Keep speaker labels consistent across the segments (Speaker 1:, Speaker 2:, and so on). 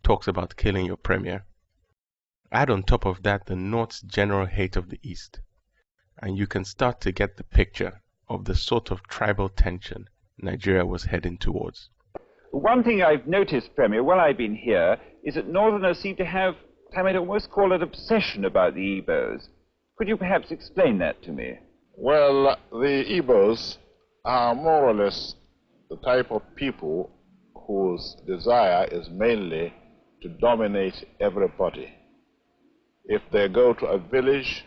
Speaker 1: talks about killing your premier. Add on top of that the North's general hate of the East, and you can start to get the picture of the sort of tribal tension Nigeria was heading towards.
Speaker 2: One thing I've noticed, Premier, while I've been here, is that Northerners seem to have, I might almost call it, obsession about the Igbos. Could you perhaps explain that to me?
Speaker 3: Well, the Igbos are more or less the type of people whose desire is mainly to dominate everybody. If they go to a village,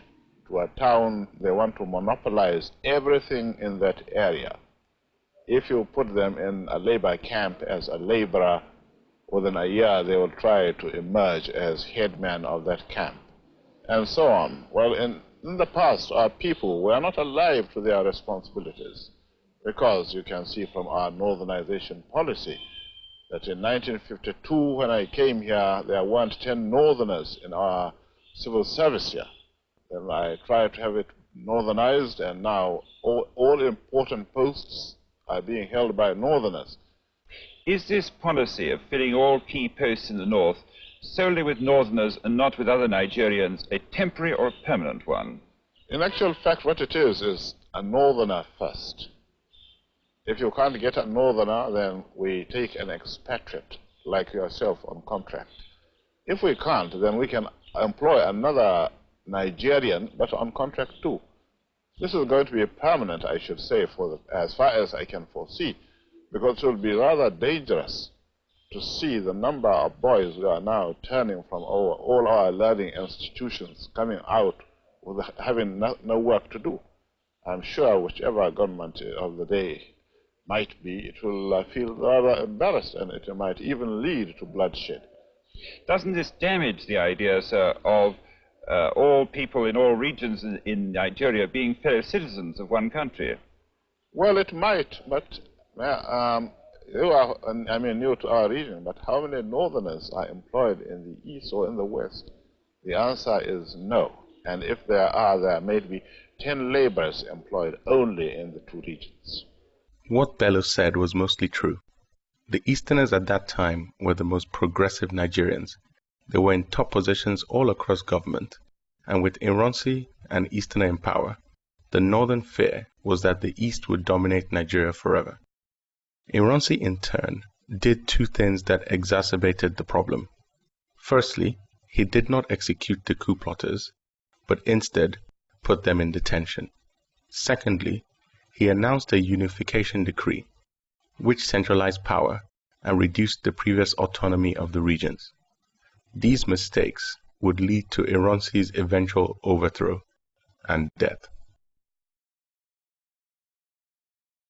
Speaker 3: to a town, they want to monopolize everything in that area. If you put them in a labor camp as a laborer, within a year they will try to emerge as headman of that camp, and so on. Well, in the past, our people were not alive to their responsibilities, because you can see from our northernization policy that in 1952, when I came here, there weren't 10 northerners in our civil service here. Then I tried to have it northernized, and now all important posts are being held by northerners.
Speaker 2: Is this policy of filling all key posts in the north solely with northerners and not with other Nigerians a temporary or a permanent one?
Speaker 3: In actual fact, what it is a northerner first. If you can't get a northerner, then we take an expatriate like yourself on contract. If we can't, then we can employ another Nigerian, but on contract too. This is going to be permanent, I should say, as far as I can foresee, because it will be rather dangerous to see the number of boys who are now turning from all our learning institutions, coming out with having no work to do. I'm sure whichever government of the day might be, it will feel rather embarrassed, and it might even lead to bloodshed.
Speaker 2: Doesn't this damage the idea, sir, of all people in all regions in Nigeria being fellow citizens of one country?
Speaker 3: Well, it might, but you are, new to our region, but how many northerners are employed in the east or in the west? The answer is no. And if there are, there may be 10 laborers employed only in the two regions.
Speaker 1: What Bello said was mostly true. The Easterners at that time were the most progressive Nigerians. They were in top positions all across government, and with Ironsi and Easterner in power, the northern fear was that the East would dominate Nigeria forever. Ironsi, in turn, did two things that exacerbated the problem. Firstly, he did not execute the coup plotters, but instead put them in detention. Secondly, he announced a unification decree, which centralized power and reduced the previous autonomy of the regions. These mistakes would lead to Ironsi's eventual overthrow and death.